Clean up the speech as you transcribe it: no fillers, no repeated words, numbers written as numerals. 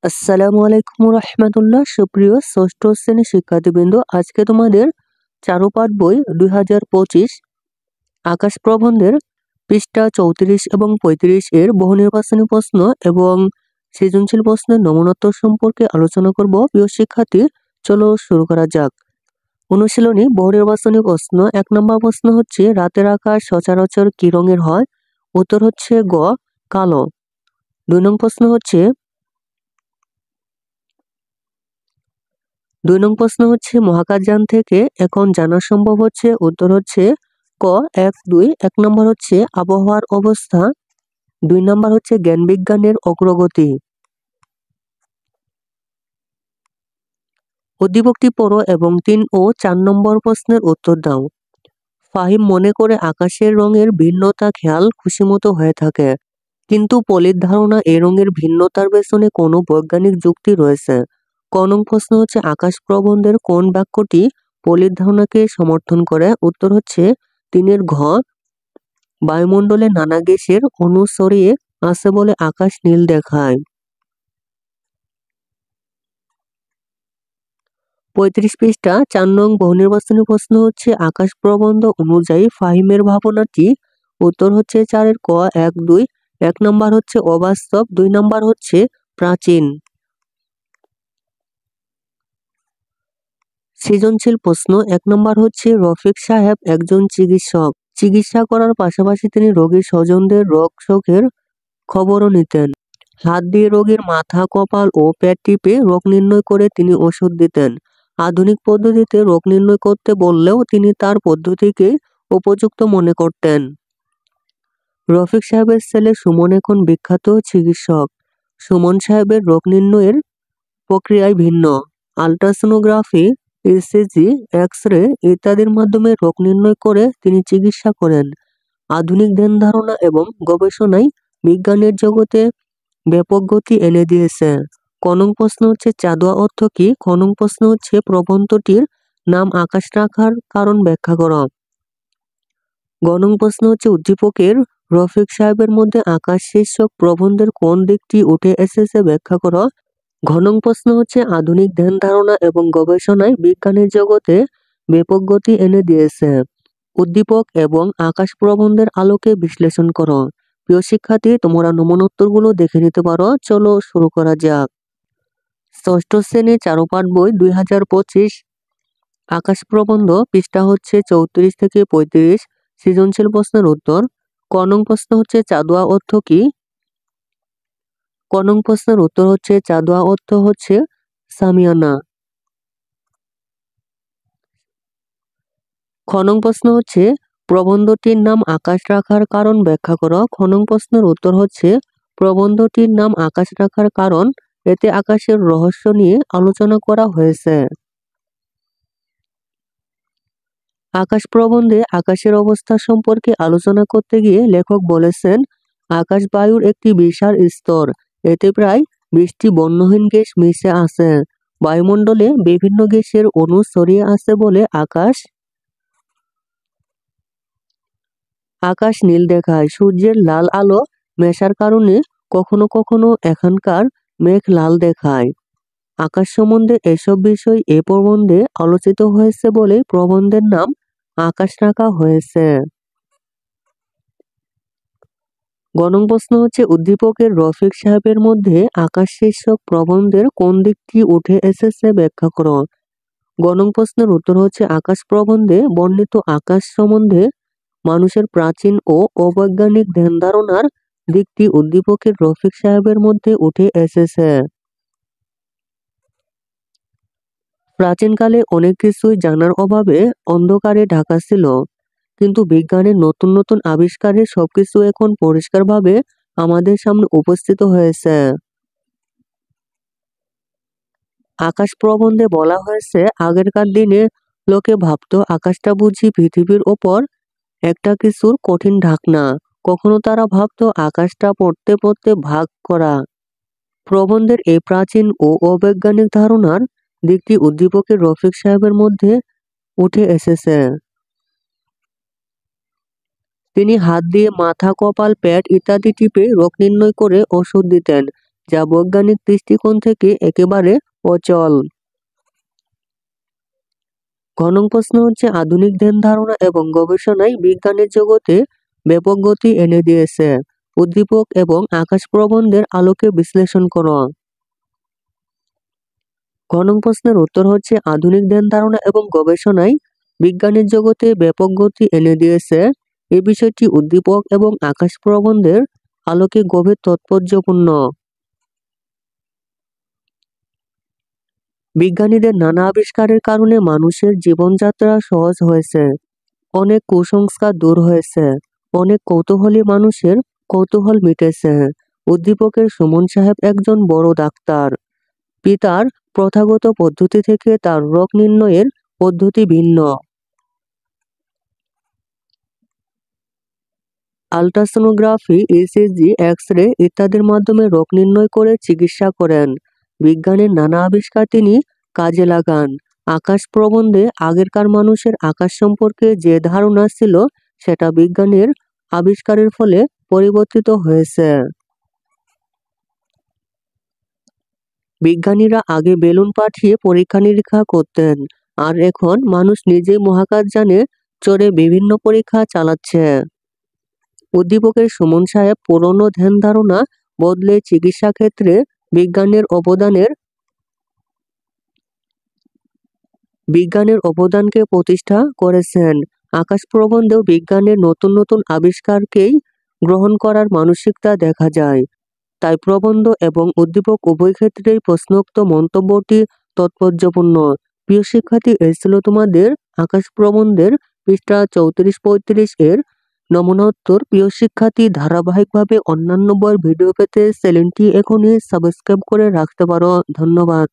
আসসালামু আলাইকুম রহমতুল্লাহ। সুপ্রিয় ষষ্ঠ শ্রেণীর শিক্ষার্থীবৃন্দ, আজকে তোমাদের চারুপাঠ বই 2025 আকাশ প্রবন্ধের পৃষ্ঠা 34 এবং 35 এর বহু নির্বাচনী প্রশ্ন এবং সৃজনশীল প্রশ্নের নমুনোত্তর সম্পর্কে আলোচনা করব। প্রিয় শিক্ষার্থী, চলো শুরু করা যাক। অনুশীলনী বহু নির্বাচনী প্রশ্ন। 1 নম্বর প্রশ্ন হচ্ছে, রাতের আকাশ সচরাচর কি রঙের হয়? উত্তর হচ্ছে গ, কালো। 2 নং প্রশ্ন হচ্ছে, 2 নং প্রশ্ন হচ্ছে, মহাকাশযান থেকে এখন জানা সম্ভব হচ্ছে? উত্তর হচ্ছে ক, 1, 2। 1 নম্বর হচ্ছে আবহাওয়ার অবস্থা, 2 নম্বর হচ্ছে জ্ঞান বিজ্ঞানের অগ্রগতি। উদ্দীপকটি পড়ো এবং 3 ও 4 নম্বর প্রশ্নের উত্তর দাও। ফাহিম মনে করে আকাশের রঙের ভিন্নতা খেয়াল খুশিমতো হয়ে থাকে, কিন্তু পলির ধারণা এই রঙের ভিন্নতার পেছনে কোনো বৈজ্ঞানিক যুক্তি রয়েছে। ক নং প্রশ্ন হচ্ছে, আকাশ প্রবন্ধের কোন বাক্যটি পলির ধারণাকে সমর্থন করে? উত্তর হচ্ছে 3 ঘ, বায়ুমণ্ডলে নানা গ্যাসের অণু ছড়িয়ে আছে বলে আকাশ নীল দেখায়। 35 পৃষ্ঠা 4 নং বহুনির্বাচনী প্রশ্ন হচ্ছে, আকাশ প্রবন্ধ অনুযায়ী ফাহিমের ভাবনাটি? উত্তর হচ্ছে 4 ক, 1, 2। 1 নম্বর হচ্ছে অবাস্তব, 2 নম্বর হচ্ছে প্রাচীন। সৃজনশীল প্রশ্ন। 1 নম্বর হচ্ছে, রফিক সাহেব একজন চিকিৎসক। চিকিৎসা করার পাশাপাশি তিনি রোগীর স্বজনদের রোগ শোকের খবরও নিতেন। হাত দিয়ে রোগীর মাথা, কপাল ও পেট টিপে রোগ নির্ণয় করে তিনি ওষুধ দিতেন। আধুনিক পদ্ধতিতে রোগ নির্ণয় করতে বললেও তিনি তার পদ্ধতিকে উপযুক্ত মনে করতেন। রফিক সাহেবের ছেলে সুমন এখন বিখ্যাত চিকিৎসক। সুমন সাহেবের রোগ নির্ণয়ের প্রক্রিয়ায় ভিন্ন। আল্ট্রাসোনোগ্রাফি, ইসিজি, এক্স-রে ইত্যাদির মাধ্যমে রোগ নির্ণয় করে তিনি চিকিৎসা করেন। আধুনিক ধ্যান ধারণা এবং গবেষণায় বিজ্ঞানের জগতে ব্যাপক গতি এনে দিয়েছে। ক নং প্রশ্ন হচ্ছে, চাঁদোয়া অর্থ কি? খ নং প্রশ্ন হচ্ছে, প্রবন্ধটির নাম আকাশ রাখার কারণ ব্যাখ্যা করো। গ নং প্রশ্ন হচ্ছে, উদ্দীপকের রফিক সাহেবের মধ্যে আকাশ শীর্ষক প্রবন্ধের কোন দিকটি উঠে এসেছে ব্যাখ্যা করো। ঘ নং প্রশ্ন হচ্ছে, আধুনিক ধ্যান ধারণা এবং গবেষণায় বিজ্ঞানের জগতে ব্যাপক গতি এনে দিয়েছে। উদ্দীপক এবং আকাশ প্রবন্ধের আলোকে বিশ্লেষণ করো। প্রিয় শিক্ষার্থী, তোমরা নমুনোত্তরগুলো দেখে নিতে পারো। চলো শুরু করা যাক। ষষ্ঠ শ্রেণীর চারুপাঠ বই 2025 আকাশ প্রবন্ধ, পৃষ্ঠা হচ্ছে 34 থেকে 35। সৃজনশীল প্রশ্নের উত্তর। ক নং প্রশ্ন হচ্ছে, চাঁদোয়া অর্থ কি? ক নং প্রশ্নের উত্তর হচ্ছে, চাঁদোয়া অর্থ হচ্ছে সামিয়ানা। খ নং প্রশ্ন হচ্ছে, প্রবন্ধটির নাম আকাশ রাখার কারণ ব্যাখ্যা করো। খ নং প্রশ্নের উত্তর হচ্ছে, প্রবন্ধটির নাম আকাশ রাখার কারণ এতে আকাশের রহস্য নিয়ে আলোচনা করা হয়েছে। আকাশ প্রবন্ধে আকাশের অবস্থা সম্পর্কে আলোচনা করতে গিয়ে লেখক বলেছেন, আকাশ বায়ুর একটি বিশাল স্তর, এতে প্রায় 20টি বর্ণহীন গ্যাস মিশে আছে। বায়ুমণ্ডলে বিভিন্ন গ্যাসের অণু ছড়িয়ে আছে বলে আকাশ নীল দেখায়। সূর্যের লাল আলো মেশার কারণে কখনো কখনো এখানকার মেঘ লাল দেখায়। আকাশ সম্বন্ধে এসব বিষয় এ প্রবন্ধে আলোচিত হয়েছে বলে প্রবন্ধের নাম আকাশ রাখা হয়েছে। গ নং প্রশ্ন হচ্ছে, উদ্দীপকের রফিক সাহেবের মধ্যে আকাশ শীর্ষক প্রবন্ধের কোন দিকটি উঠে এসেছে ব্যাখ্যা করো। গ নং প্রশ্নের উত্তর হচ্ছে, আকাশ প্রবন্ধে বর্ণিত আকাশ সম্বন্ধে মানুষের প্রাচীন ও অবৈজ্ঞানিক ধ্যান ধারণার দিকটি উদ্দীপকের রফিক সাহেবের মধ্যে উঠে এসেছে। প্রাচীনকালে অনেক কিছুই জানার অভাবে অন্ধকারে ঢাকা ছিল, কিন্তু বিজ্ঞানের নতুন নতুন আবিষ্কারে সবকিছু এখন পরিষ্কারভাবে আমাদের সামনে উপস্থিত হয়েছে। আকাশ প্রবন্ধে বলা হয়েছে, আগেরকার দিনে লোকে ভাবতো আকাশটা বুঝি পৃথিবীর ওপর একটা কিছুর কঠিন ঢাকনা। কখনো তারা ভাবতো আকাশটা পড়তে পড়তে ভাগ করা। প্রবন্ধের এই প্রাচীন ও অবৈজ্ঞানিক ধারণার দিকটি উদ্দীপকের রফিক সাহেবের মধ্যে উঠে এসেছে। তিনি হাত দিয়ে মাথা, কপাল, পেট ইত্যাদি টিপে রোগ নির্ণয় করে ওষুধ দিতেন। যা বৈজ্ঞানিক দৃষ্টিকোণ থেকে একেবারে অচল। গ নং প্রশ্ন হচ্ছে আধুনিক ধ্যান ধারণা এবং গবেষণায় বিজ্ঞানের জগতে ব্যাপক গতি এনে দিয়েছে। উদ্দীপক এবং আকাশ প্রবন্ধের আলোকে বিশ্লেষণ করো। গ নং প্রশ্নের উত্তর হচ্ছে আধুনিক ধ্যান ধারণা এবং গবেষণায় বিজ্ঞানের জগতে ব্যাপক গতি এনে দিয়েছে। এই বিষয়টি উদ্দীপক এবং আকাশ প্রবন্ধের আলোকে গভীর তাৎপর্যপূর্ণ। বিজ্ঞানীদের নানা আবিষ্কারের কারণে মানুষের জীবনযাত্রা সহজ হয়েছে, অনেক কুসংস্কার দূর হয়েছে, অনেক কৌতূহলী মানুষের কৌতূহল মিটেছে। উদ্দীপকের সুমন সাহেব একজন বড় ডাক্তার। পিতার প্রথাগত পদ্ধতি থেকে তার রোগ নির্ণয়ের পদ্ধতি ভিন্ন। আল্ট্রাসোনোগ্রাফি, ইসিজি, এক্স-রে ইত্যাদির মাধ্যমে রোগ নির্ণয় করে চিকিৎসা করেন। বিজ্ঞানের নানা আবিষ্কার তিনি কাজে লাগান। আকাশ প্রবন্ধে আগেরকার মানুষের আকাশ সম্পর্কে যে ধারণা ছিল সেটা বিজ্ঞানের আবিষ্কারের ফলে পরিবর্তিত হয়েছে। বিজ্ঞানীরা আগে বেলুন পাঠিয়ে পরীক্ষা নিরীক্ষা করতেন, আর এখন মানুষ নিজেই মহাকাশযানে চড়ে বিভিন্ন পরীক্ষা চালাচ্ছে। উদ্দীপকের সুমন সাহেব পুরনো ধ্যান ধারণা বদলে চিকিৎসা ক্ষেত্রে বিজ্ঞানের অবদানকে প্রতিষ্ঠা করেছেন। আকাশ প্রবন্ধেও বিজ্ঞানের নতুন নতুন আবিষ্কারকেই গ্রহণ করার মানসিকতা দেখা যায়। তাই প্রবন্ধ এবং উদ্দীপক উভয় ক্ষেত্রেই প্রশ্নোক্ত মন্তব্যটি তাৎপর্যপূর্ণ। প্রিয় শিক্ষার্থী, এই ছিল তোমাদের আকাশ প্রবন্ধের পৃষ্ঠা 34-35 এর নমুনা উত্তর। প্রিয় শিক্ষার্থী, ধারাবাহিকভাবে অন্যান্য বইয়ের ভিডিও পেতে চ্যানেলটি এখনই সাবস্ক্রাইব করে রাখতে পারো। ধন্যবাদ।